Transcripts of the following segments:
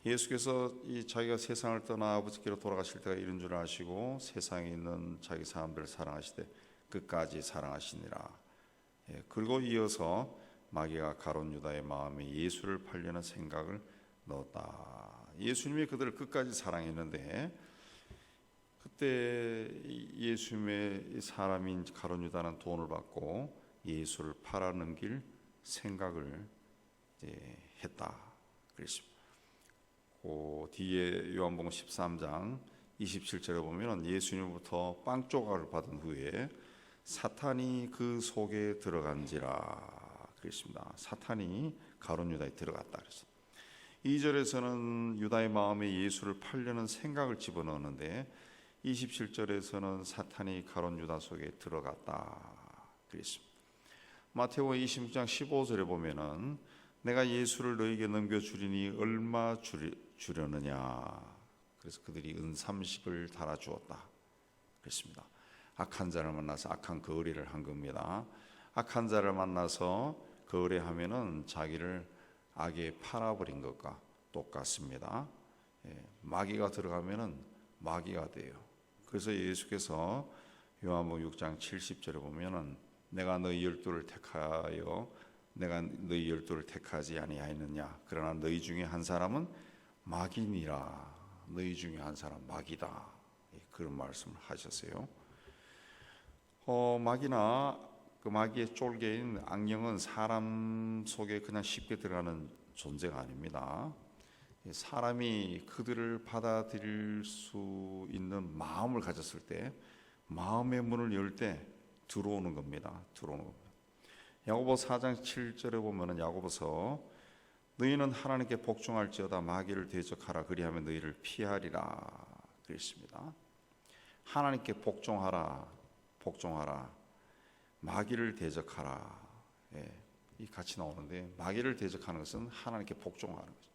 예수께서 자기가 세상을 떠나 아버지께로 돌아가실 때가 이른 줄 아시고 세상에 있는 자기 사람들을 사랑하시되 끝까지 사랑하시니라. 그리고 이어서 마귀가 가룟 유다의 마음에 예수를 팔려는 생각을 넣었다. 예수님이 그들을 끝까지 사랑했는데 그때 예수님의 사람인 가룟 유다는 돈을 받고 예수를 팔아넘길 생각을 했다. 그랬습니다. 그 뒤에 요한복음 13장 27절에 보면 예수님부터 빵 조각을 받은 후에 사탄이 그 속에 들어간지라 그랬습니다. 사탄이 가룟 유다에 들어갔다 그랬어요. 2절에서는 유다의 마음에 예수를 팔려는 생각을 집어넣었는데 27절에서는 사탄이 가룟 유다 속에 들어갔다 그랬습니다. 마태복음 26장 15절에 보면은 내가 예수를 너에게 넘겨주리니 얼마 주려느냐. 그래서 그들이 은 30을 달아주었다 그랬습니다. 악한 자를 만나서 악한 거래를 한 겁니다. 악한 자를 만나서 거래하면은 자기를 악에 팔아버린 것과 똑같습니다. 마귀가 들어가면은 마귀가 돼요. 그래서 예수께서 요한복음 6장 70절에 보면은 내가 너희 열두를 택하여 내가 너희 열두를 택하지 아니하였느냐. 그러나 너희 중에 한 사람은 마귀니라. 너희 중에 한 사람 마귀다. 그런 말씀을 하셨어요. 마귀나 그 마귀의 쫄개인 악령은 사람 속에 그냥 쉽게 들어가는 존재가 아닙니다. 사람이 그들을 받아들일 수 있는 마음을 가졌을 때, 마음의 문을 열 때 들어오는 겁니다. 들어오는 겁니다. 야고보서 4장 7절에 보면은 야고보서 너희는 하나님께 복종할지어다 마귀를 대적하라 그리하면 너희를 피하리라 그랬습니다. 하나님께 복종하라, 복종하라, 마귀를 대적하라. 이 같이 나오는데 마귀를 대적하는 것은 하나님께 복종하는 거죠.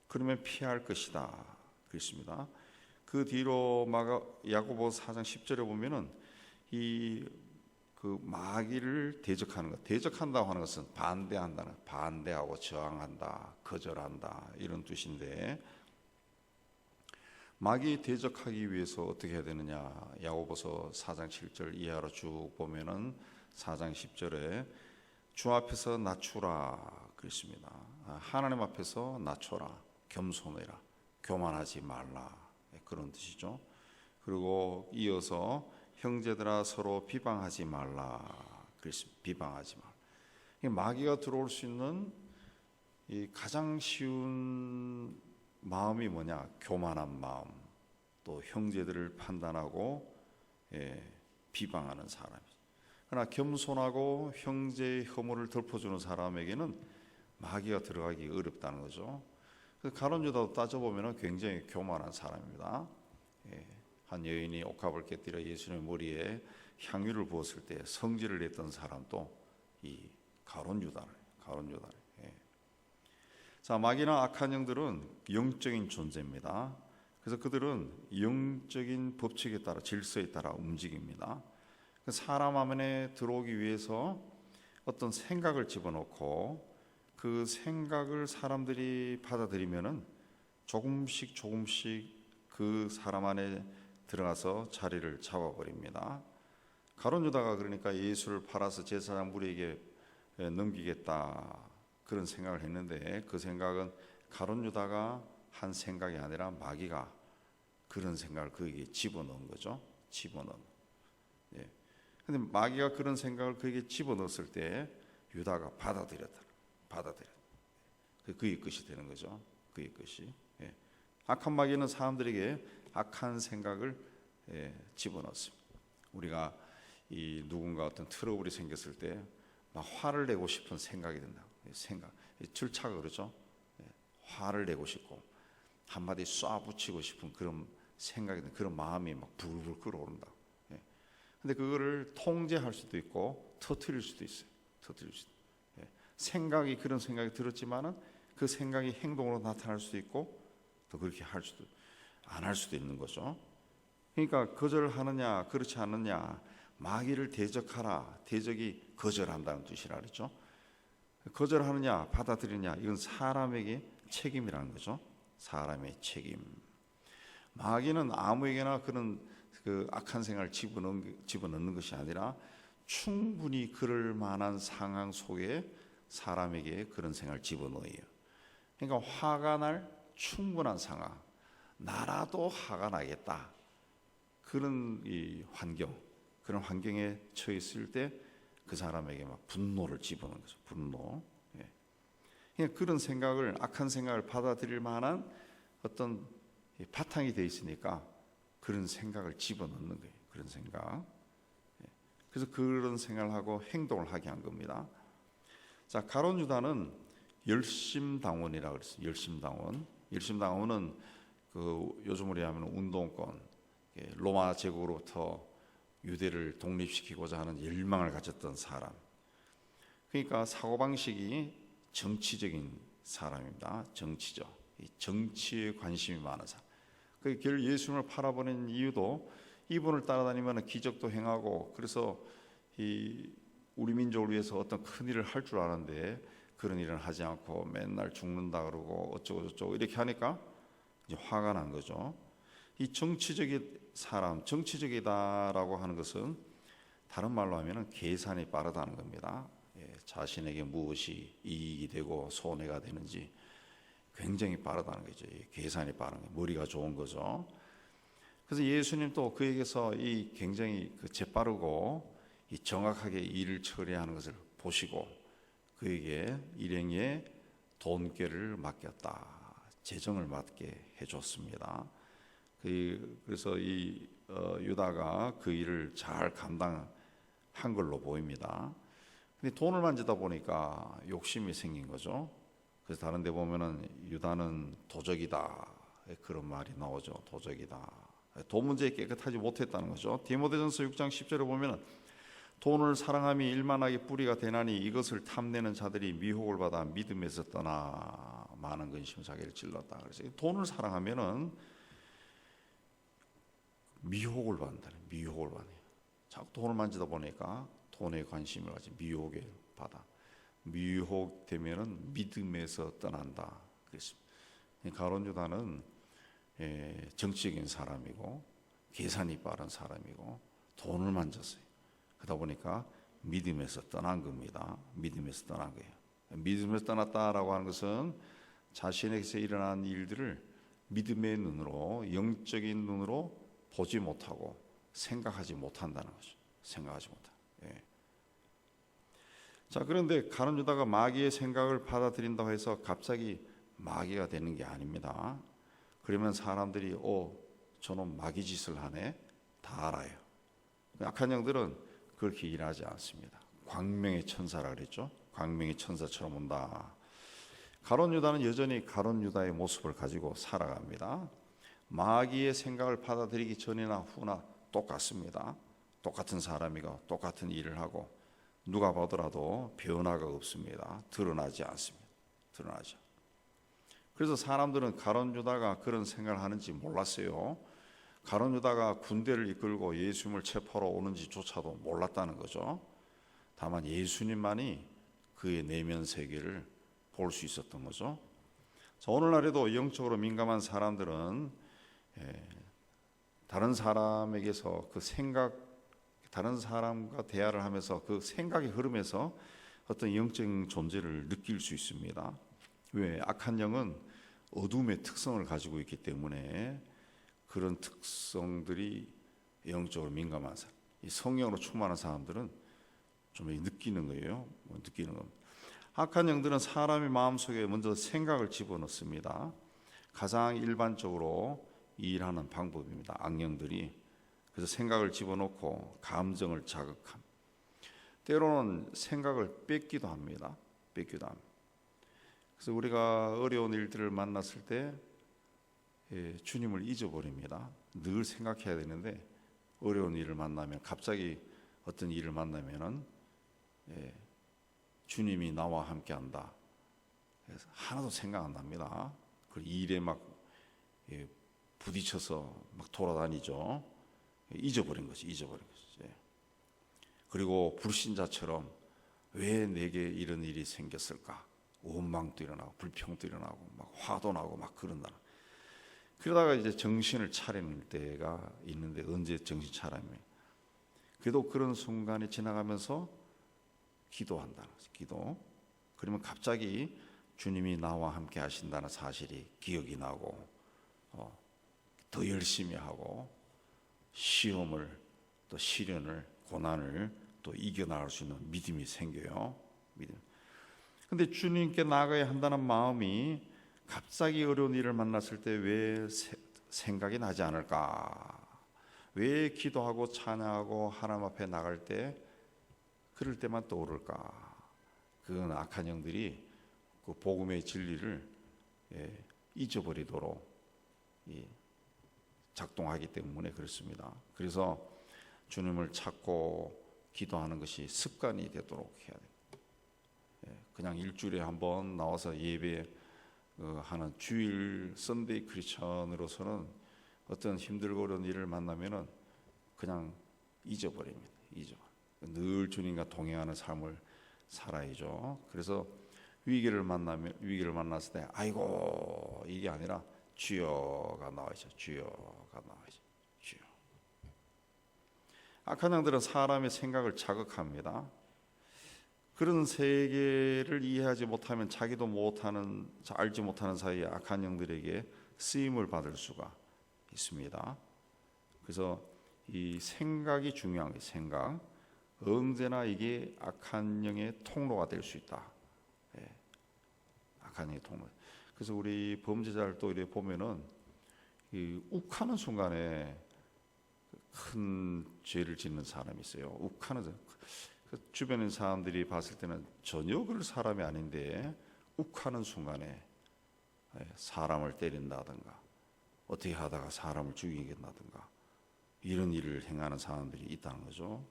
그러면 피할 것이다 그랬습니다. 그 뒤로 야고보서 4장 10절에 보면은 그 마귀를 대적하는 것, 대적한다고 하는 것은 반대한다는, 반대하고 저항한다, 거절한다 이런 뜻인데 마귀 대적하기 위해서 어떻게 해야 되느냐? 야고보서 4장 7절 이하로 쭉 보면은 4장 10절에 주 앞에서 낮추라 그랬습니다. 하나님 앞에서 낮춰라, 겸손해라, 교만하지 말라 그런 뜻이죠. 그리고 이어서 형제들아 서로 비방하지 말라 그랬습니다. 비방하지 말라. 마귀가 들어올 수 있는 이 가장 쉬운 마음이 뭐냐? 교만한 마음, 또 형제들을 판단하고 비방하는 사람이죠. 그러나 겸손하고 형제의 허물을 덮어주는 사람에게는 마귀가 들어가기 어렵다는 거죠. 가룟 유다도 따져보면 굉장히 교만한 사람입니다. 한 여인이 옥합을 깨뜨려 예수님의 머리에 향유를 부었을 때 성질을 냈던 사람도 이 가룟 유다를. 자, 마귀나 악한 영들은 영적인 존재입니다. 그래서 그들은 영적인 법칙에 따라, 질서에 따라 움직입니다. 사람 안에 들어오기 위해서 어떤 생각을 집어넣고 그 생각을 사람들이 받아들이면은 조금씩 그 사람 안에 들어가서 자리를 잡아버립니다. 가룟 유다가 그러니까 예수를 팔아서 제사장 무리에게 넘기겠다 그런 생각을 했는데 그 생각은 가룟 유다가 한 생각이 아니라 마귀가 그런 생각을 그에게 집어넣은 거죠. 집어넣은. 근데 마귀가 그런 생각을 그에게 집어넣었을 때 유다가 받아들였다. 그의 것이 되는 거죠. 그의 것이. 악한 마귀는 사람들에게 악한 생각을 집어넣습니다. 우리가 누군가 어떤 트러블이 생겼을 때 막 화를 내고 싶은 생각이 든다. 생각, 출차가 그러죠. 화를 내고 싶고 한마디 쏴붙이고 싶은 그런 생각이 든 그런 마음이 막 불불 끓어오른다. 근데 그거를 통제할 수도 있고 터뜨릴 수도 있어요. 생각이 그런 생각이 들었지만은 그 생각이 행동으로 나타날 수도 있고 또 그렇게 할 수도 안 할 수도 있는 거죠. 그러니까 거절하느냐 그렇지 않느냐, 마귀를 대적하라. 대적이 거절한다는 뜻이라 그랬죠. 거절하느냐 받아들이느냐 이건 사람에게 책임이라는 거죠. 사람의 책임. 마귀는 아무에게나 그런 그 악한 생활을 집어넣는 것이 아니라 충분히 그럴 만한 상황 속에 사람에게 그런 생활을 집어넣어요. 그러니까 화가 날 충분한 상황, 나라도 화가 나겠다. 그런 이 환경, 그런 환경에 처해 있을 때 그 사람에게 막 분노를 집어넣는 거죠. 분노. 예. 그러니까 그런 생각을, 악한 생각을 받아들일 만한 어떤 바탕이 돼 있으니까 그런 생각을 집어넣는 거예요. 그런 생각. 예. 그래서 그런 생각을 하고 행동을 하게 한 겁니다. 자, 가룟 유다는 열심당원이라고 그랬어요. 열심당원. 열심당원은 그 요즘으로 하면 운동권, 로마 제국으로부터 유대를 독립시키고자 하는 열망을 가졌던 사람. 그러니까 사고방식이 정치적인 사람입니다. 정치적. 정치에 관심이 많은 사람. 그 결 예수님을 팔아버린 이유도 이분을 따라다니면 기적도 행하고, 그래서 우리 민족을 위해서 어떤 큰 일을 할 줄 아는데 그런 일을 하지 않고 맨날 죽는다 그러고 어쩌고 저쩌고 이렇게 하니까 이제 화가 난 거죠. 이 정치적인 사람, 정치적이다라고 하는 것은 다른 말로 하면은 계산이 빠르다는 겁니다. 자신에게 무엇이 이익이 되고 손해가 되는지 굉장히 빠르다는 거죠. 계산이 빠른 거, 머리가 좋은 거죠. 그래서 예수님도 그에게서 이 굉장히 재빠르고 이 정확하게 일을 처리하는 것을 보시고 그에게 일행의 돈꾀를 맡겼다, 재정을 맡게 해줬습니다. 그래서 이 유다가 그 일을 잘 감당한 걸로 보입니다. 근데 돈을 만지다 보니까 욕심이 생긴 거죠. 그래서 다른 데 보면은 유다는 도적이다, 그런 말이 나오죠. 도적이다. 돈 문제에 깨끗하지 못했다는 거죠. 디모데전서 6장 10절에 보면은 돈을 사랑함이 일만하게 뿌리가 되나니 이것을 탐내는 자들이 미혹을 받아 믿음에서 떠나 많은 근심 자기를 찔렀다. 그래서 돈을 사랑하면은 미혹을 받는다는, 미혹을 받아요. 자꾸 돈을 만지다 보니까 돈에 관심을 가지고 미혹에 받아. 미혹되면은 믿음에서 떠난다. 그랬습니다. 가룟 유다는 정치적인 사람이고 계산이 빠른 사람이고 돈을 만졌어요. 그러다 보니까 믿음에서 떠난 겁니다. 믿음에서 떠난 거예요. 믿음에서 떠났다라고 하는 것은 자신에게서 일어난 일들을 믿음의 눈으로, 영적인 눈으로 보지 못하고 생각하지 못한다는 거죠. 생각하지 못한다. 예. 자, 그런데 가룟 유다가 마귀의 생각을 받아들인다고 해서 갑자기 마귀가 되는 게 아닙니다. 그러면 사람들이 저놈 마귀 짓을 하네, 다 알아요. 악한 영들은 그렇게 일하지 않습니다. 광명의 천사라 그랬죠. 광명의 천사처럼 온다. 가룟 유다는 여전히 가룟 유다의 모습을 가지고 살아갑니다. 마귀의 생각을 받아들이기 전이나 후나 똑같습니다. 똑같은 사람이고 똑같은 일을 하고 누가 보더라도 변화가 없습니다. 드러나지 않습니다. 드러나죠. 그래서 사람들은 가룟 유다가 그런 생각을 하는지 몰랐어요. 가룟 유다가 군대를 이끌고 예수님을 체포하러 오는지조차도 몰랐다는 거죠. 다만 예수님만이 그의 내면 세계를 볼 수 있었던 거죠. 자, 오늘날에도 영적으로 민감한 사람들은 다른 사람에게서 그 생각, 다른 사람과 대화를 하면서 그 생각의 흐름에서 어떤 영적인 존재를 느낄 수 있습니다. 왜? 악한 영은 어둠의 특성을 가지고 있기 때문에 그런 특성들이 영적으로 민감한 사람, 이 성령으로 충만한 사람들은 좀 느끼는 거예요. 느끼는 겁니다. 악한 영들은 사람의 마음속에 먼저 생각을 집어넣습니다. 가장 일반적으로 일하는 방법입니다. 악령들이. 그래서 생각을 집어넣고 감정을 자극함. 때로는 생각을 뺏기도 합니다. 뺏기도 합니다. 그래서 우리가 어려운 일들을 만났을 때 주님을 잊어버립니다. 늘 생각해야 되는데 어려운 일을 만나면, 갑자기 어떤 일을 만나면은 주님이 나와 함께한다. 그래서 하나도 생각 안 납니다. 그 일에 막 부딪혀서 막 돌아다니죠. 잊어버린 거지, 잊어버린 거지. 그리고 불신자처럼 왜 내게 이런 일이 생겼을까? 원망도 일어나고 불평도 일어나고 막 화도 나고 막 그런다. 그러다가 이제 정신을 차리는 때가 있는데 언제 정신 차리면 그래도 그런 순간이 지나가면서 기도한다는 거죠. 기도. 그러면 갑자기 주님이 나와 함께 하신다는 사실이 기억이 나고 더 열심히 하고 시험을 또 시련을 고난을 또 이겨나갈 수 있는 믿음이 생겨요. 믿음. 근데 주님께 나아가야 한다는 마음이 갑자기 어려운 일을 만났을 때 왜 생각이 나지 않을까? 왜 기도하고 찬양하고 하나님 앞에 나갈 때 그럴 때만 떠오를까? 그건 악한 영들이 그 복음의 진리를 잊어버리도록 작동하기 때문에 그렇습니다. 그래서 주님을 찾고 기도하는 것이 습관이 되도록 해야 돼요. 그냥 일주일에 한 번 나와서 예배 하는 주일 선데이 크리스천으로서는 어떤 힘들고 어려운 일을 만나면은 그냥 잊어버립니다. 늘 주님과 동행하는 삶을 살아야죠. 그래서 위기를 만났을 때 아이고 이게 아니라 주여가 나와야죠. 주여가 나와야죠. 주여. 악한 영들은 사람의 생각을 자극합니다. 그런 세계를 이해하지 못하면 자기도 알지 못하는 사이에 악한 영들에게 쓰임을 받을 수가 있습니다. 그래서 이 생각이 중요한 거예요. 생각. 언제나 이게 악한 영의 통로가 될 수 있다. 악한 영의 통로. 그래서 우리 범죄자를 또 이렇게 보면은 욱하는 순간에 큰 죄를 짓는 사람이 있어요. 욱하는 주변의 사람들이 봤을 때는 전혀 그럴 사람이 아닌데 욱하는 순간에 사람을 때린다든가 어떻게 하다가 사람을 죽이겠다든가 이런 일을 행하는 사람들이 있다는 거죠.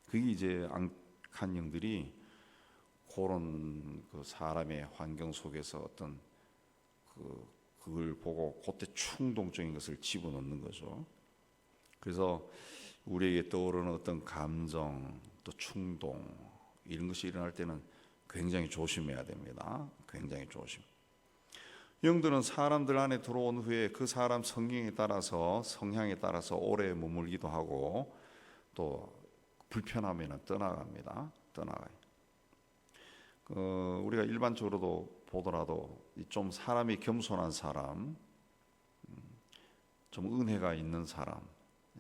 그게 이제 악한 영들이 그런 그 사람의 환경 속에서 어떤 그걸 보고 그때 충동적인 것을 집어넣는 거죠. 그래서 우리에게 떠오르는 어떤 감정 또 충동 이런 것이 일어날 때는 굉장히 조심해야 됩니다. 굉장히 조심. 영들은 사람들 안에 들어온 후에 그 사람 성향에 따라서 오래 머물기도 하고 또 불편하면 떠나갑니다. 우리가 일반적으로도 보더라도 좀 사람이 겸손한 사람, 좀 은혜가 있는 사람,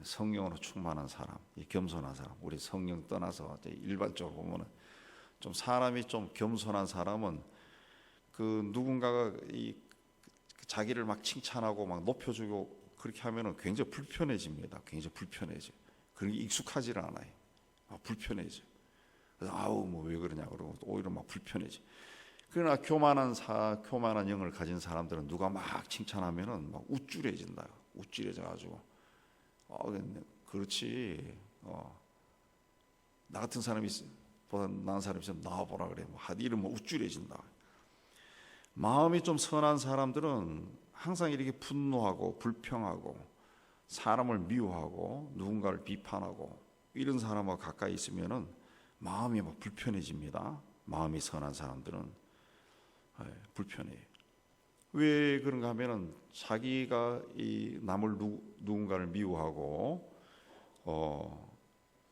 성령으로 충만한 사람, 겸손한 사람, 우리 성령 떠나서 일반적으로 보면은 좀 사람이 좀 겸손한 사람은 그 누군가가 자기를 막 칭찬하고 막 높여주고 그렇게 하면은 굉장히 불편해집니다. 굉장히 불편해져. 그런 게 익숙하지를 않아요. 불편해져. 그래서 아우 뭐 왜 그러냐 그러고 오히려 막 불편해져. 그러나 교만한 영을 가진 사람들은 누가 막 칭찬하면은 막 우쭐해진다. 우쭐해져가지고 그렇지. 나 같은 사람이 보다 나은 사람이 있으면 나와보라 그래. 이러면 우쭐해진다. 마음이 좀 선한 사람들은 항상 이렇게 분노하고 불평하고 사람을 미워하고 누군가를 비판하고 이런 사람과 가까이 있으면은 마음이 막 불편해집니다. 마음이 선한 사람들은 불편해요. 왜 그런가 하면은 자기가 이 누군가를 미워하고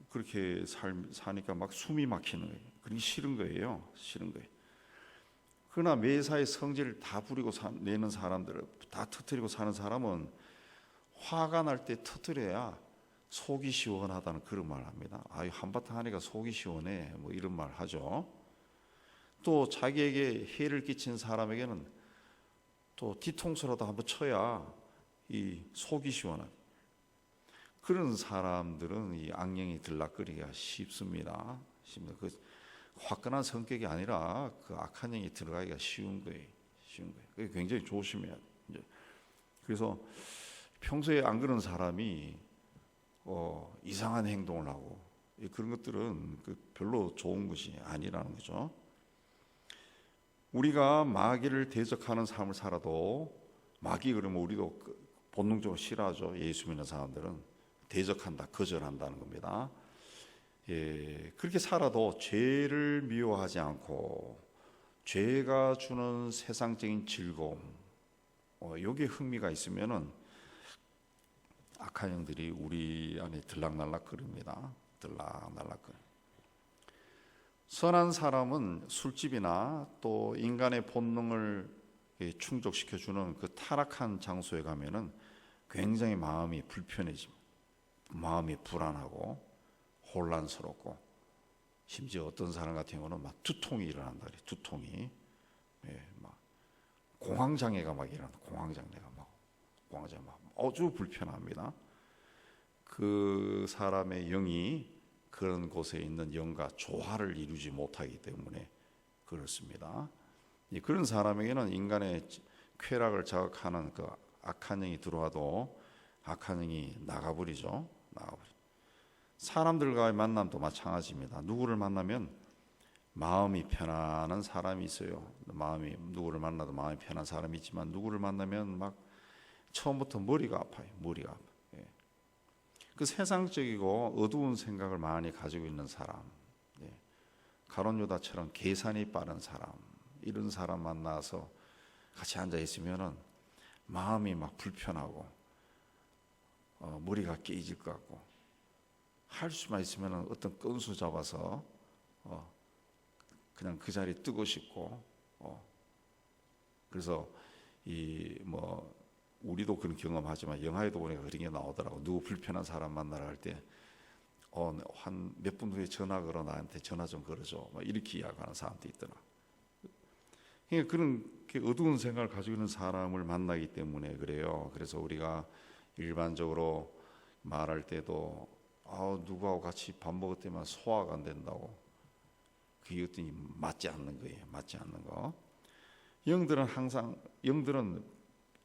그렇게 사니까 막 숨이 막히는 거예요. 그게 싫은 거예요. 그러나 매사에 성질을 다 부리고 내는 사람들을 다 터뜨리고 사는 사람은 화가 날 때 터뜨려야 속이 시원하다는 그런 말 합니다. 한바탕 하니까 속이 시원해. 뭐 이런 말 하죠. 또 자기에게 해를 끼친 사람에게는 또 뒤통수라도 한번 쳐야 이 속이 시원한. 그런 사람들은 이 악령이 들락거리기가 쉽습니다. 그 화끈한 성격이 아니라 그 악한 영이 들어가기가 쉬운 거예요. 그게 굉장히 조심해야 돼요. 그래서 평소에 안 그런 사람이 이상한 행동을 하고 그런 것들은 별로 좋은 것이 아니라는 거죠. 우리가 마귀를 대적하는 삶을 살아도 마귀 그러면 우리도 본능적으로 싫어하죠. 예수 믿는 사람들은 대적한다, 거절한다는 겁니다. 그렇게 살아도 죄를 미워하지 않고 죄가 주는 세상적인 즐거움, 여기에 흥미가 있으면은 악한 영들이 우리 안에 들락날락 거립니다. 들락날락 거려. 선한 사람은 술집이나 또 인간의 본능을 충족시켜주는 그 타락한 장소에 가면은 굉장히 마음이 불편해집니다. 마음이 불안하고 혼란스럽고, 심지어 어떤 사람 같은 경우는 막 두통이 일어난다 그래. 두통이, 막 공황장애가 막 일어난다. 공황장애가 막 아주 불편합니다. 그 사람의 영이 그런 곳에 있는 영과 조화를 이루지 못하기 때문에 그렇습니다. 그런 사람에게는 인간의 쾌락을 자극하는 그 악한 영이 들어와도 악한 영이 나가버리죠. 사람들과의 만남도 마찬가지입니다. 누구를 만나면 마음이 편안한 사람이 있어요. 누구를 만나도 마음이 편한 사람이 있지만, 누구를 만나면 막 처음부터 머리가 아파요. 머리가 아파. 그 세상적이고 어두운 생각을 많이 가지고 있는 사람, 가룟 유다처럼 계산이 빠른 사람, 이런 사람 만나서 같이 앉아 있으면은 마음이 막 불편하고 머리가 깨질 것 같고, 할 수만 있으면은 어떤 끈수 잡아서 그냥 그 자리에 뜨고 싶고, 그래서 우리도 그런 경험하지만 영화에도 보니까 그런 게 나오더라고. 누구 불편한 사람 만나러 갈 때 한 몇 분 후에 전화 걸어, 나한테 전화 좀 걸어줘, 막 이렇게 이야기하는 사람도 있더라. 그러니까 그런 어두운 생각을 가지고 있는 사람을 만나기 때문에 그래요. 그래서 우리가 일반적으로 말할 때도 누구하고 같이 밥 먹었더니만 소화가 안 된다고, 그게 어떤 맞지 않는 거예요. 맞지 않는 거. 영들은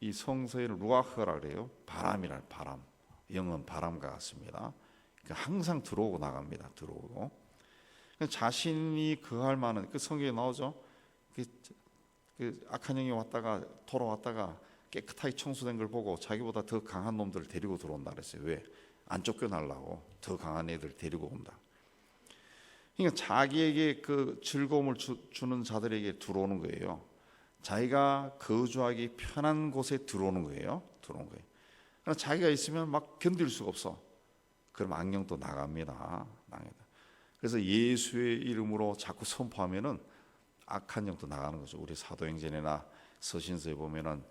이 성서에는 루아흐라 그래요. 바람이란 바람. 영은 바람과 같습니다. 그러니까 항상 들어오고 나갑니다. 들어오고. 자신이 거할 만한, 그 성경에 나오죠. 그 악한 영이 왔다가 돌아왔다가 깨끗하게 청소된 걸 보고 자기보다 더 강한 놈들을 데리고 들어온다 그랬어요. 왜? 안 쫓겨나려고 더 강한 애들 데리고 온다. 그러니까 자기에게 그 즐거움을 주는 자들에게 들어오는 거예요. 자기가 거주하기 편한 곳에 들어오는 거예요. 그러나 자기가 있으면 막 견딜 수가 없어. 그럼 악령도 나갑니다. 그래서 예수의 이름으로 자꾸 선포하면은 악한 영도 나가는 거죠. 우리 사도행전이나 서신서에 보면은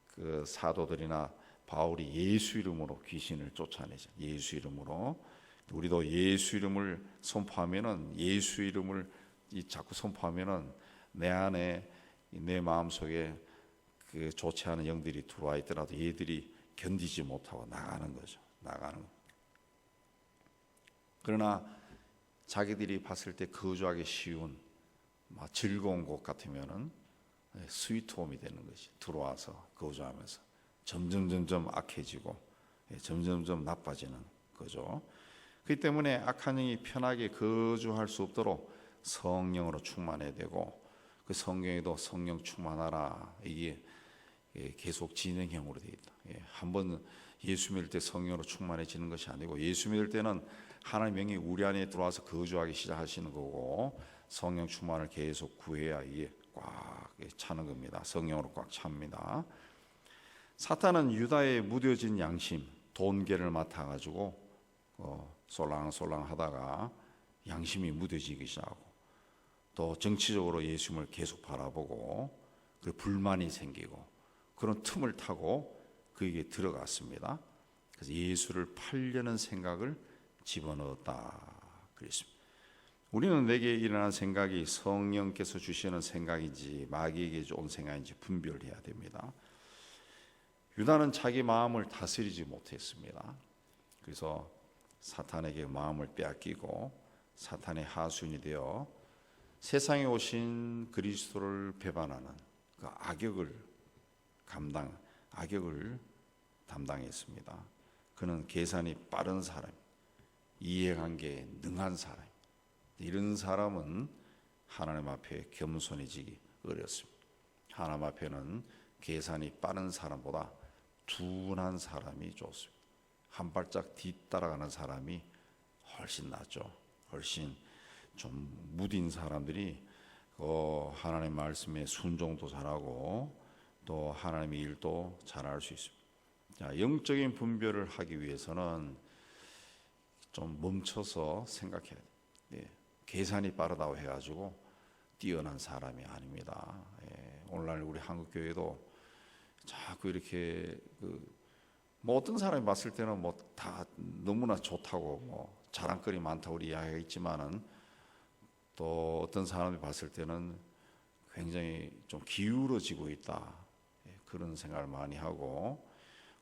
그 사도들이나 바울이 예수 이름으로 귀신을 쫓아내죠. 예수 이름으로. 우리도 예수 이름을 선포하면은, 예수 이름을 자꾸 선포하면은 내 안에, 내 마음속에 그 좋지 않은 영들이 들어와 있더라도 얘들이 견디지 못하고 나가는 거죠. 그러나 자기들이 봤을 때 거주하기 쉬운 즐거운 곳 같으면은 스위트홈이 되는 것이, 들어와서 거주하면서 점점 악해지고 점점 나빠지는 거죠. 그렇기 때문에 악한 영이 편하게 거주할 수 없도록 성령으로 충만해야 되고, 그 성경에도 성령 충만하라, 이게 계속 진행형으로 되어 있다. 한번 예수 믿을 때 성령으로 충만해지는 것이 아니고, 예수 믿을 때는 하나님의 영이 우리 안에 들어와서 거주하기 시작하시는 거고, 성령 충만을 계속 구해야 이게 꽉 차는 겁니다. 성령으로 꽉 찹니다. 사탄은 유다의 무뎌진 양심, 돈계를 맡아가지고 솔랑솔랑 하다가 양심이 무뎌지기 시작하고, 또 정치적으로 예수님을 계속 바라보고 그 불만이 생기고, 그런 틈을 타고 그에게 들어갔습니다. 그래서 예수를 팔려는 생각을 집어넣었다 그랬습니다. 우리는 내게 일어난 생각이 성령께서 주시는 생각인지 마귀에게 온 생각인지 분별해야 됩니다. 유다는 자기 마음을 다스리지 못했습니다. 그래서 사탄에게 마음을 빼앗기고 사탄의 하수인이 되어 세상에 오신 그리스도를 배반하는 그 악역을 담당했습니다. 그는 계산이 빠른 사람, 이해관계에 능한 사람, 이런 사람은 하나님 앞에 겸손해지기 어렵습니다. 하나님 앞에는 계산이 빠른 사람보다 둔한 사람이 좋습니다. 한 발짝 뒤따라가는 사람이 훨씬 낫죠. 훨씬 좀 무딘 사람들이 하나님 말씀에 순종도 잘하고 또 하나님의 일도 잘할 수 있습니다. 자, 영적인 분별을 하기 위해서는 좀 멈춰서 생각해야 돼요. 예, 계산이 빠르다고 해가지고 뛰어난 사람이 아닙니다. 예, 오늘날 우리 한국교회도 자꾸 이렇게 뭐 어떤 사람이 봤을 때는 뭐 다 너무나 좋다고 뭐 자랑거리 많다고 우리 이야기했지만은 또 어떤 사람이 봤을 때는 굉장히 좀 기울어지고 있다. 예, 그런 생각을 많이 하고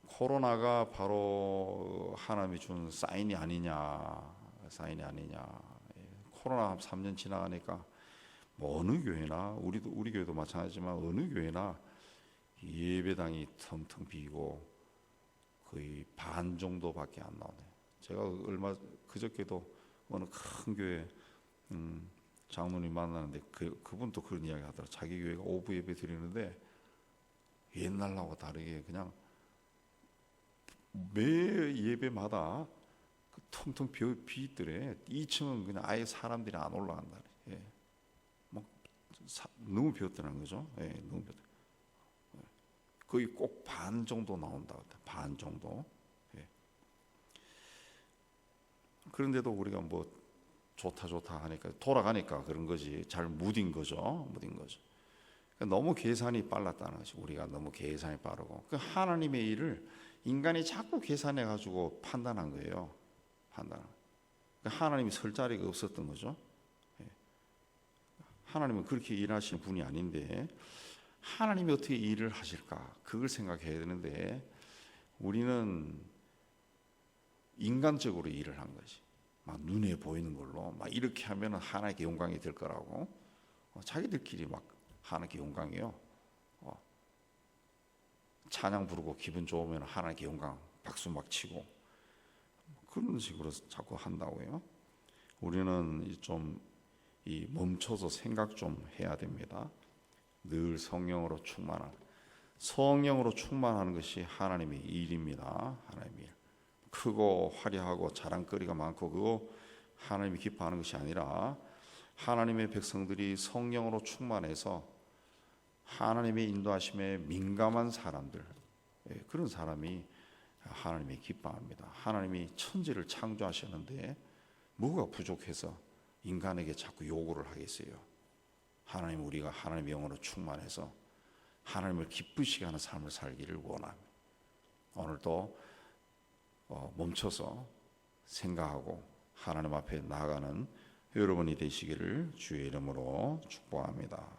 코로나가 바로 하나님이 준 사인이 아니냐. 예, 코로나 한 3년 지나가니까 뭐 어느 교회나 우리 교회도 마찬가지지만 어느 교회나 예배당이 텅텅 비고 거의 반 정도밖에 안 나오네. 제가 얼마 그저께도 어느 큰 교회 장로님 만나는데 그분도 그런 이야기 하더라. 자기 교회가 오후 예배 드리는데 옛날하고 다르게 그냥 매 예배마다 텅텅 비있더래. 2층은 그냥 아예 사람들이 안 올라간다. 예. 뭐 너무 비었다는 거죠. 예, 너무 비었다. 거의 꼭 반 정도 나온다. 반 정도. 예. 그런데도 우리가 뭐 좋다 하니까 돌아가니까 그런 거지. 잘 무딘 거죠. 그러니까 너무 계산이 빨랐다는 것이 우리가 너무 계산이 빠르고 그 하나님의 일을 인간이 자꾸 계산해 가지고 판단한 거예요. 그러니까 하나님이 설 자리가 없었던 거죠. 예. 하나님은 그렇게 일하시는 분이 아닌데 하나님이 어떻게 일을 하실까? 그걸 생각해야 되는데 우리는 인간적으로 일을 한 거지. 막 눈에 보이는 걸로 막 이렇게 하면 하나님께 영광이 될 거라고 자기들끼리 막 하나님께 영광이요. 찬양 부르고 기분 좋으면 하나님께 영광 박수 막 치고 그런 식으로 자꾸 한다고요. 우리는 좀 멈춰서 생각 좀 해야 됩니다. 늘 성령으로 충만하는 것이 하나님의 일입니다. 하나님의 일. 크고 화려하고 자랑거리가 많고 그거 하나님이 기뻐하는 것이 아니라 하나님의 백성들이 성령으로 충만해서 하나님의 인도하심에 민감한 사람들, 그런 사람이 하나님이 기뻐합니다. 하나님이 천지를 창조하셨는데 뭐가 부족해서 인간에게 자꾸 요구를 하겠어요. 하나님 우리가 하나님의 영으로 충만해서 하나님을 기쁘시게 하는 삶을 살기를 원합니다. 오늘도 멈춰서 생각하고 하나님 앞에 나아가는 여러분이 되시기를 주의 이름으로 축복합니다.